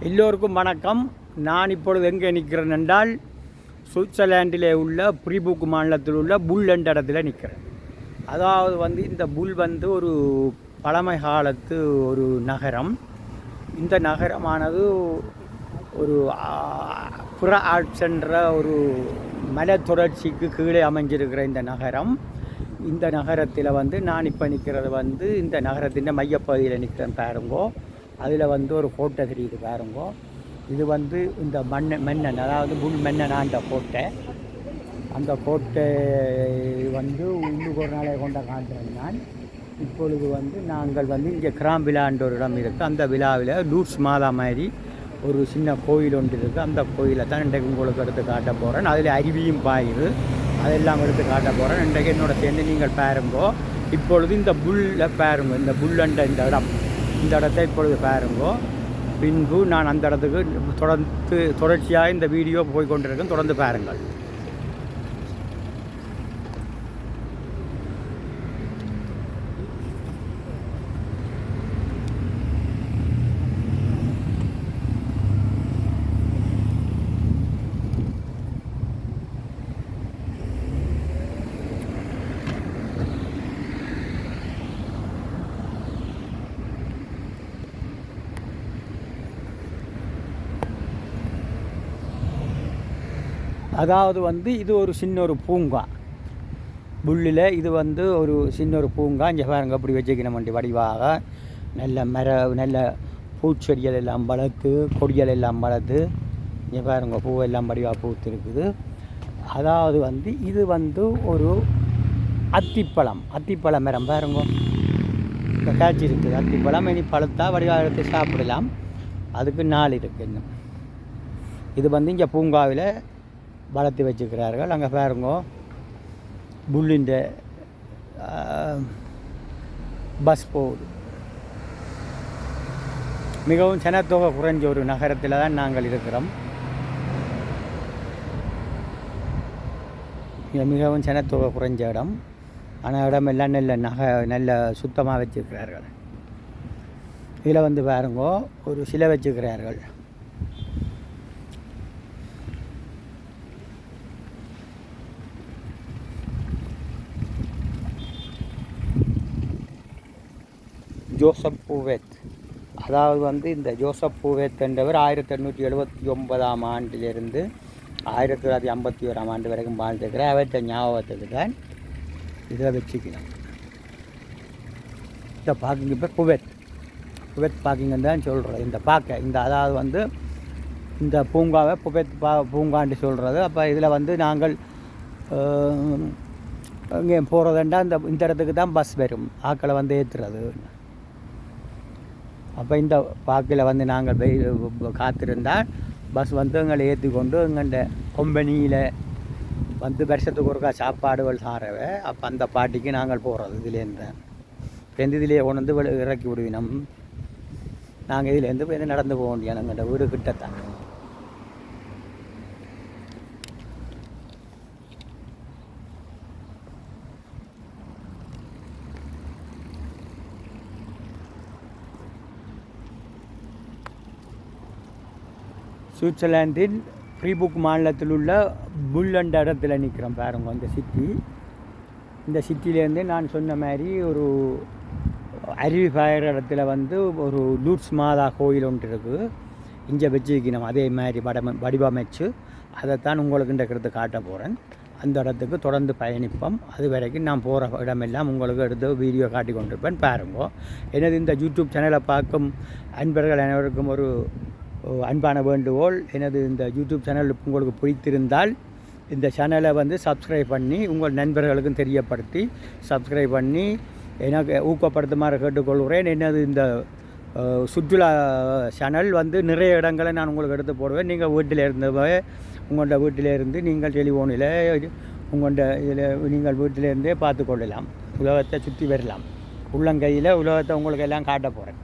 எல்லோருக்கும் வணக்கம். நான் இப்பொழுது எங்கே நிற்கிறேன் என்றால் சுவிட்சர்லாண்டிலே உள்ள ஃப்ரீபுக் மாநிலத்தில் உள்ள புல் என்ற இடத்துல நிற்கிறேன். அதாவது இந்த புல் ஒரு பழமை காலத்து ஒரு நகரம். இந்த நகரமானது ஒரு புற ஆல்ப்ஸ் என்ற ஒரு மலை தொடர்ச்சிக்கு கீழே அமைஞ்சிருக்கிற இந்த நகரம். இந்த நகரத்தில் நான் இப்போ நிற்கிறது இந்த நகரத்தின் மையப்பகுதியில் நிற்கிறேன் பாருங்கோ. அதில் ஒரு கோட்டை தெரியுது பாருங்கோ. இது இந்த மன்னன், அதாவது புல் மன்னனாண்ட கோட்டை. அந்த கோட்டை இன்னும் ஒரு நாளை கொண்ட காட்டுறேன் நான். இப்பொழுது நாங்கள் இங்கே கிராம் விழான்ற ஒரு இடம் இருக்குது. அந்த விழாவில் லூட்ஸ் மாதா மாதிரி ஒரு சின்ன கோயில் ஒன்று இருக்குது. அந்த கோயிலை தான் இன்றைக்கு உங்களுக்கு எடுத்து காட்ட போகிறேன். அதில் அருவியும் பாயுது, அதெல்லாம் எடுத்து காட்ட போகிறேன். இன்றைக்கு என்னோட சேர்ந்து நீங்கள் பாருங்கோ. இப்பொழுது இந்த புல்லை பாருங்க, இந்த புல்லண்ட இந்த இடம், இந்த இடத்தை இப்பொழுது பாருங்கோ. பின்பு நான் அந்த இடத்துக்கு தொடர்ச்சியாக இந்த வீடியோ போய்கொண்டிருக்கேன். தொடர்ந்து பாருங்கள். அதாவது இது ஒரு சின்ன ஒரு பூங்கா. புல்லில் இது ஒரு சின்ன ஒரு பூங்கா. இங்கே பாருங்க அப்படி வச்சுக்கணும் வண்டி வடிவாக நல்ல பூச்செடிகள் எல்லாம் வளர்த்து, கொடிகள் எல்லாம் வளர்த்து, இங்கே பாருங்க பூவெல்லாம் வடிவாக பூத்து இருக்குது. அதாவது இது ஒரு அத்திப்பழ மரம் பாருங்க. இந்த காய்ச்சி இருக்குது அத்திப்பழம். இனி பழுத்தா வடிவாக எடுத்து சாப்பிடலாம். அதுக்கு நாள் இருக்குது இன்னும். இது இங்கே பூங்காவில் வளர்த்து வச்சுக்கிறார்கள். அங்கே பாருங்கோ புல்லிൻ്റെ பஸ் போகுது. மிகவும் ஜனத்தொகை குறைஞ்ச ஒரு நகரத்தில் தான் நாங்கள் இருக்கிறோம். மிகவும் ஜனத்தொகை குறைஞ்ச இடம். ஆனால் இடமெல்லாம் நல்ல சுத்தமாக வச்சுக்கிறார்கள். இதில் பாருங்கோ ஒரு சிலை வச்சுக்கிறார்கள். ஜோசப் பூவேத், அதாவது இந்த ஜோசப் பூவேத் என்றவர் 1879ஆம் ஆண்டிலிருந்து 1951ஆம் ஆண்டு வரைக்கும் வாழ்ந்துருக்கிறார். அவற்றை ஞாபகத்துக்கு தான் இதில் வச்சுக்கணும். இந்த பார்க்கிங் பேர் புவேத் பார்க்கிங்னு தான் சொல்கிறது. இந்த அதாவது இந்த பூங்காவை புவேத் பூங்காண்டு சொல்கிறது. அப்போ இதில் நாங்கள் இங்கே போகிறதுண்டா இந்த இடத்துக்கு தான் பஸ் வரும், ஆக்களை ஏற்றுறது. அப்போ இந்த பாக்கில் நாங்கள் காத்திருந்தால் பஸ் எங்களை ஏற்றி கொண்டு எங்கள்ட கம்பெனியில் வருஷத்துக்கு ஒருக்கா சாப்பாடுகள் சாரவை. அப்போ அந்த பாட்டிக்கு நாங்கள் போகிறது இதுலேருந்து. இதிலே கொண்டு இறக்கி விடுவினோம். நாங்கள் இதுலேருந்து நடந்து போக முடியாது, எங்கள்ட வீடு கிட்டத்தான். சுவிட்சர்லாந்தின் ஃப்ரீபுக் மாநிலத்தில் உள்ள புல் என்ற இடத்துல நிற்கிறோம் பாருங்க. இந்த சிட்டியிலேருந்து நான் சொன்ன மாதிரி ஒரு அருவி பாயிற இடத்துல ஒரு லூட்ஸ் மாதா கோயில் ஒன்று இருக்குது. இங்கே வச்சுக்கணும் அதே மாதிரி வடிவமைச்சு அதைத்தான் உங்களுக்கு இந்த இடத்துக்கு காட்ட போகிறேன். அந்த இடத்துக்கு தொடர்ந்து பயணிப்போம். அது வரைக்கும் நான் போகிற இடமெல்லாம் உங்களுக்கு எடுத்து வீடியோ காட்டி கொண்டிருப்பேன் பாருங்கோ. எனது இந்த யூடியூப் சேனலை பார்க்கும் அன்பர்கள் அனைவருக்கும் ஒரு அன்பான வேண்டுகோள். எனது இந்த யூடியூப் சேனல் உங்களுக்கு பிடித்திருந்தால் இந்த சேனலை சப்ஸ்கிரைப் பண்ணி உங்கள் நண்பர்களுக்கும் தெரியப்படுத்தி சப்ஸ்கிரைப் பண்ணி எனக்கு ஊக்கப்படுத்துமாறு கேட்டுக்கொள்கிறேன். எனது இந்த சுற்றுலா சேனல் நிறைய இடங்களை நான் உங்களுக்கு எடுத்து போடுவேன். நீங்கள் உங்களோட வீட்டிலேருந்து நீங்கள் டெலிஃபோனில் உங்களோட இதில் நீங்கள் வீட்டிலேருந்தே பார்த்து கொள்ளலாம். உலகத்தை சுற்றி வரலாம். உள்ளங்கையில் உலகத்தை உங்களுக்கு எல்லாம் காட்ட போகிறேன்.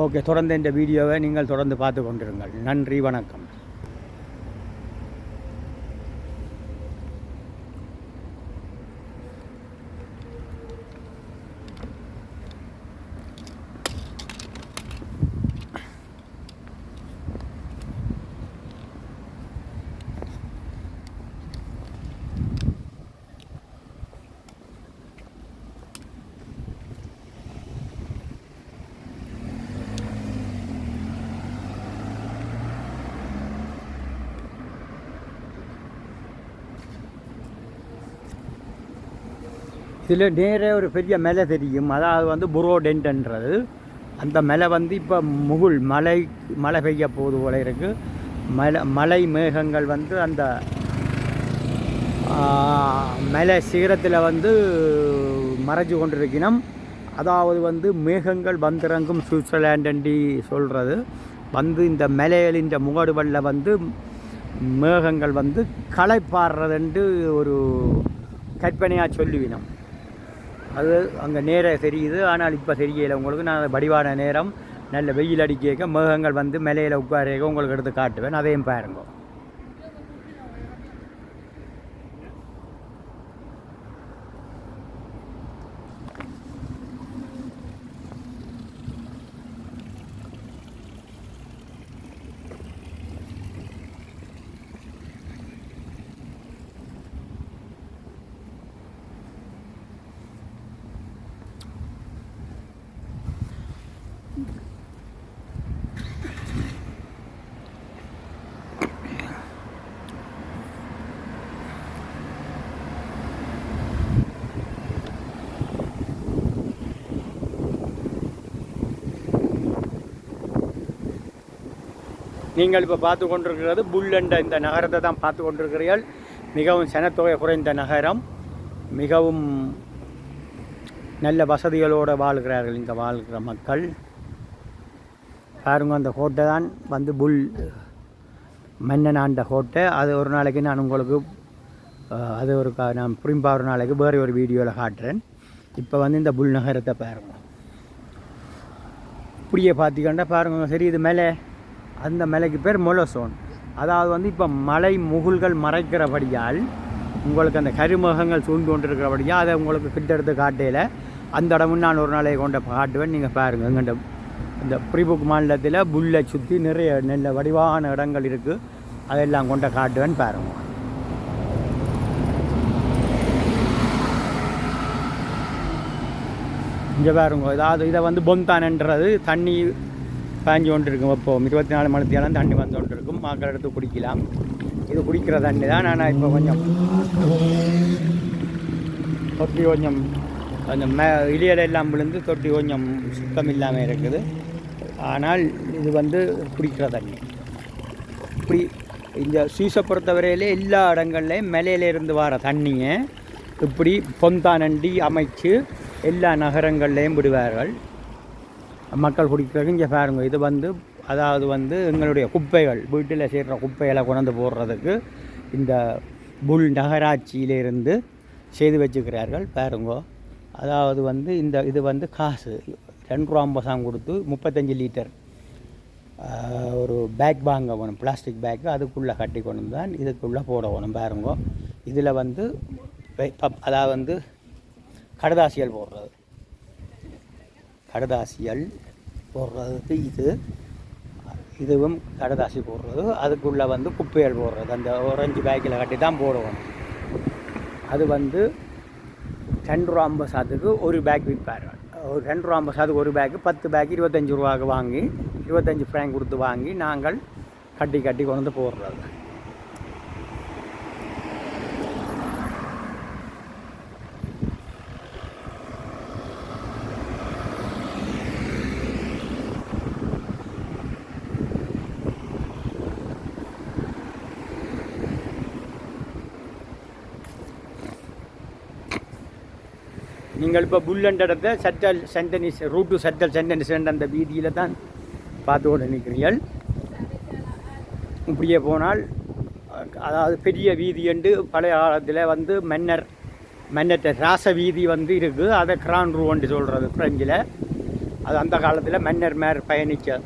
ஓகே, தொடர்ந்து இந்த வீடியோவை நீங்கள் தொடர்ந்து பார்த்து கொண்டிருங்கள். நன்றி, வணக்கம். இதில் நேரே ஒரு பெரிய மலை தெரியும், அதாவது வந்து புரோடென்ட்ன்றது. அந்த மலை வந்து இப்போ மழை பெய்ய போது போல இருக்குது. மலை மேகங்கள் வந்து அந்த மலை சிகரத்தில் வந்து மறைஞ்சு கொண்டிருக்கணும். அதாவது வந்து மேகங்கள் வந்திறங்கும் சுவிட்சர்லாண்டு சொல்கிறது வந்து இந்த மலைகளின் முகடுகளில் வந்து மேகங்கள் வந்து களைப்பாடுறதுன்ட்டு ஒரு கற்பனையாக சொல்லுவினோம். அது அங்கே நேராக தெரியுது, ஆனால் இப்போ தெரியலை உங்களுக்கு. நான் வடிவான நேரம் நல்ல வெயில் அடிக்க மேகங்கள் வந்து மலையில் உட்கார உங்களுக்கு எடுத்து காட்டுவேன், அதையும் பாருங்க. நீங்கள் இப்போ பார்த்து கொண்டிருக்கிறது புல்லண்ட இந்த நகரத்தை தான் பார்த்து கொண்டிருக்கிறீர்கள். மிகவும் சனத்தொகை குறைந்த நகரம், மிகவும் நல்ல வசதிகளோடு வாழ்கிறார்கள் இங்கே வாழ்கிற மக்கள். பாருங்க, அந்த கோட்டை தான் வந்து மன்னன் ஆண்ட கோட்டை. அது ஒரு நாளைக்கு நான் உங்களுக்கு அது நான் புரிம்பா ஒரு நாளைக்கு வேறு ஒரு வீடியோவில் காட்டுறேன். இப்போ வந்து இந்த புல் நகரத்தை பாருங்க. இப்படியே பார்த்திக்கண்டா பாருங்க, சரி இது மேலே அந்த மலைக்கு பேர் மொலசோன். அதாவது வந்து இப்போ மலை முகுல்கள் மறைக்கிறபடியால் உங்களுக்கு அந்த கருமகங்கள் சூழ்ந்து கொண்டிருக்கிறபடியாக அதை உங்களுக்கு கிட்டெடுத்து காட்டையில் அந்த இடமும் நான் ஒரு நாளைக்கு கொண்ட காட்டுவேன். நீங்கள் பாருங்கள், எங்கள்கிட்ட இந்த பிரிபுக் மாநிலத்தில் புல்லை சுற்றி நிறைய நல்ல வடிவான இடங்கள் இருக்குது, அதெல்லாம் கொண்ட காட்டுவேன் பாருங்கள். இங்கே பாருங்க, அதாவது இதை வந்து பொந்தானன்றது தண்ணி பாஞ்சு கொண்டு இருக்கும். இப்போது 24 மணித்தியாலும் தண்ணி வந்து கொண்டு இருக்கும், மக்கள் எடுத்து குடிக்கலாம். இது குடிக்கிற தண்ணி தான். ஆனால் இப்போ கொஞ்சம் தொட்டி கொஞ்சம் கொஞ்சம் இலையெல்லாம் விழுந்து தொட்டி கொஞ்சம் சுத்தம் இல்லாமல் இருக்குது. ஆனால் இது வந்து குடிக்கிற தண்ணி. இப்படி இந்த சீசை பொறுத்தவரையிலே எல்லா இடங்கள்லையும் மலையிலேருந்து வர தண்ணியை இப்படி பொந்தானண்டி அமைச்சு எல்லா நகரங்கள்லேயும் விடுவார்கள், மக்கள் குடிக்கிறது. இங்கே பாருங்க, இது வந்து அதாவது வந்து எங்களுடைய குப்பைகள், வீட்டில் சேர்கிற குப்பைகளை கொண்டு போடுறதுக்கு இந்த புல் நகராட்சியிலிருந்து செய்து வச்சுக்கிறார்கள் பாருங்க. அதாவது வந்து இது வந்து காசு 2 ரூபா கொடுத்து 35 லிட்டர் ஒரு பேக் வாங்க வேணும், பிளாஸ்டிக் பேக்கு. அதுக்குள்ளே கட்டி கொண்டு தான் இதுக்குள்ளே போட வேணும் பாருங்க. இதில் வந்து அதாவது வந்து கடதாசியல் போடுறது, கடதாசியல் போடுறதுக்கு இதுவும் கடதாசி போடுறது. அதுக்குள்ளே வந்து குப்பைகள் போடுறது, அந்த orange பேக்கில் கட்டி தான் போடுவோம். அது வந்து 2 ரூபா ஒரு பேக் விற்பார்கள். ஒரு 2 ரூபா ஒரு பேக்கு, 10 பேக்கு 25 ரூபாய்க்கு வாங்கி 25 ஃப்ராங்க் கொடுத்து வாங்கி நாங்கள் கட்டி கொண்டு வந்து போடுறது. நீங்கள் இப்போ புல்லண்ட இடத்த சட்டல் சென்டனிஸ் ரூட்டு சட்டல் சென்டனிஸ் அந்த வீதியில் தான் பார்த்து கொண்டு நிற்கிறீர்கள். இப்படியே போனால் அதாவது பெரிய வீதி என்று பழைய காலத்தில் வந்து மன்னர்கிட்ட ராச வீதி வந்து இருக்குது, அதை கிரான் ரூன்னு சொல்கிறது ஃப்ரெஞ்சில். அது அந்த காலத்தில் மன்னர் பயணிக்க,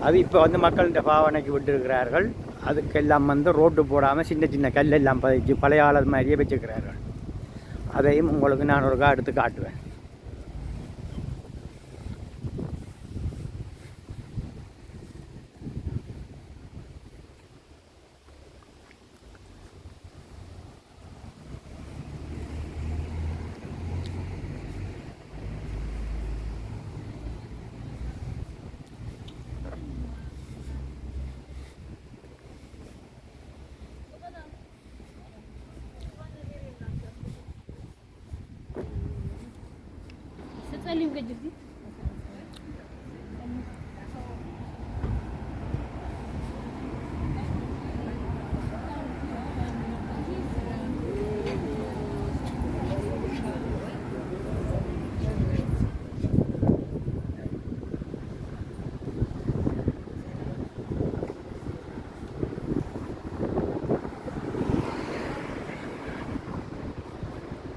அது இப்போ வந்து மக்கள்கிட்ட பாவனைக்கு விட்டுருக்கிறார்கள். அதுக்கெல்லாம் வந்து ரோட்டு போடாமல் சின்ன சின்ன கல்லெல்லாம் பதிச்சு பழைய காலத்து மாதிரியே வச்சுக்கிறார்கள். அதையும் உங்களுக்கு நான் ஒரு எடுத்து காட்டுவேன்.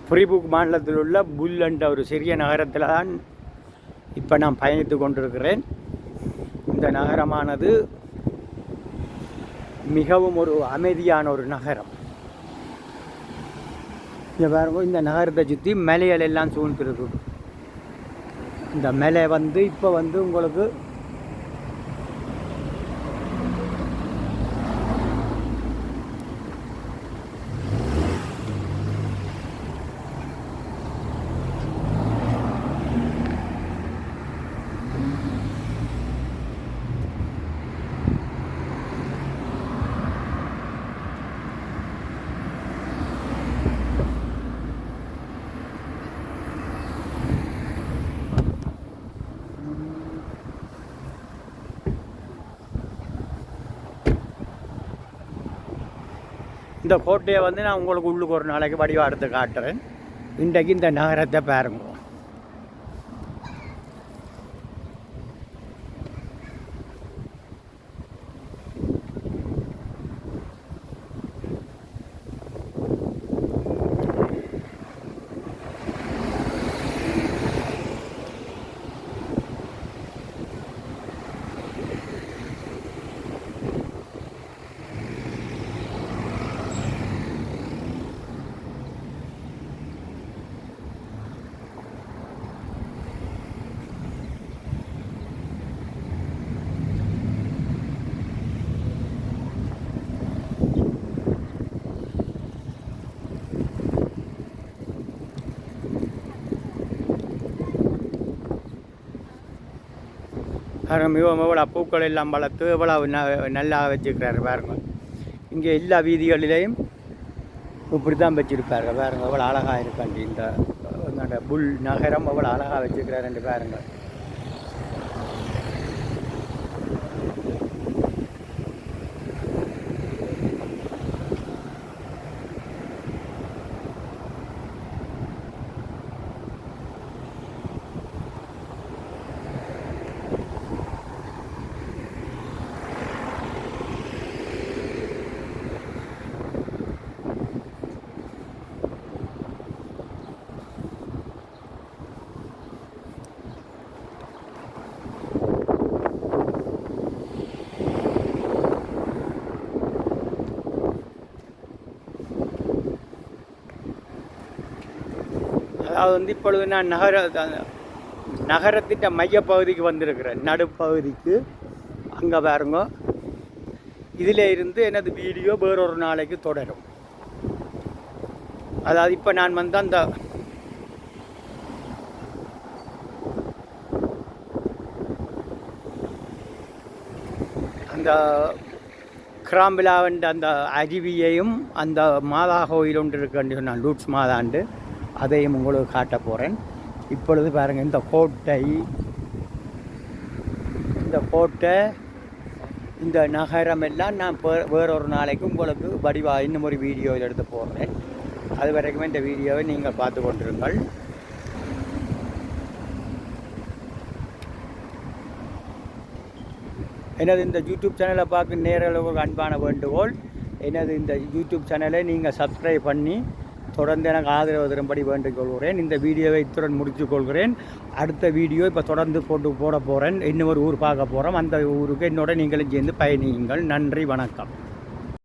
ஃப்ரீபுக் மாநிலத்தில் உள்ள புல் என்ற ஒரு சிறிய நகரத்தில் தான் இப்போ நான் பயணித்து கொண்டிருக்கிறேன். இந்த நகரமானது மிகவும் ஒரு அமைதியான ஒரு நகரம். இங்கே பாருங்க, இந்த நகரத்தை சுற்றி மலைகள் எல்லாம் சூழ்ந்துருக்கு. இந்த மலை இப்போ உங்களுக்கு இந்த கோட்டையை நான் உங்களுக்கு உள்ளுக்கு ஒரு நாளைக்கு வடிவா எடுத்து காட்டுறேன். இன்றைக்கு இந்த நகரத்தை பாருங்க. மிகவும் எவ்வளோ பூக்கள் எல்லாம் வளர்த்து எவ்வளோ நல்லா வச்சுருக்கிறாரு பாருங்க. இங்கே எல்லா வீதிகளிலையும் இப்படி தான் வச்சுருப்பாரு பாருங்க. எவ்வளோ அழகாக இருக்காண்டி இந்த புல் நகரம் எவ்வளோ அழகாக வச்சுருக்கிறாரு பாருங்க. அதாவது இப்பொழுது நான் நகரத்தின் மையப்பகுதிக்கு வந்திருக்கிறேன், நடுப்பகுதிக்கு. அங்கே பாருங்க, இதில் இருந்து எனது வீடியோ வேறொரு நாளைக்கு தொடரும். அதாவது இப்போ நான் அந்த கிராம்பிலாவண்ட அந்த அருவியையும் அந்த மாதா கோயில் ஒன்று இருக்குன்னு சொன்னான், லூட்ஸ் மாதாண்டு, அதையும் உங்களுக்கு காட்ட போகிறேன். இப்பொழுது பாருங்கள், இந்த கோட்டை இந்த நகரம் எல்லாம் நான் வேறொரு நாளைக்கு உங்களுக்கு வடிவாக இன்னும் ஒரு வீடியோவில் எடுத்து போடுறேன். அது வரைக்குமே இந்த வீடியோவை நீங்கள் பார்த்து கொண்டிருங்கள். எனது இந்த யூடியூப் சேனலை பார்க்க நேரளவு அன்பான வேண்டுகோள், எனது இந்த யூடியூப் சேனலை நீங்கள் சப்ஸ்கிரைப் பண்ணி தொடர்ந்து எனக்கு ஆதரவு தரும்படி வேண்டிக் கொள்கிறேன். இந்த வீடியோவை இத்துடன் முடித்து கொள்கிறேன். அடுத்த வீடியோ இப்போ தொடர்ந்து போட போகிறேன். இன்னும் ஒரு ஊர் பார்க்க போகிறோம். அந்த ஊருக்கு என்னோட நீங்களும் சேர்ந்து பயணியுங்கள். நன்றி, வணக்கம்.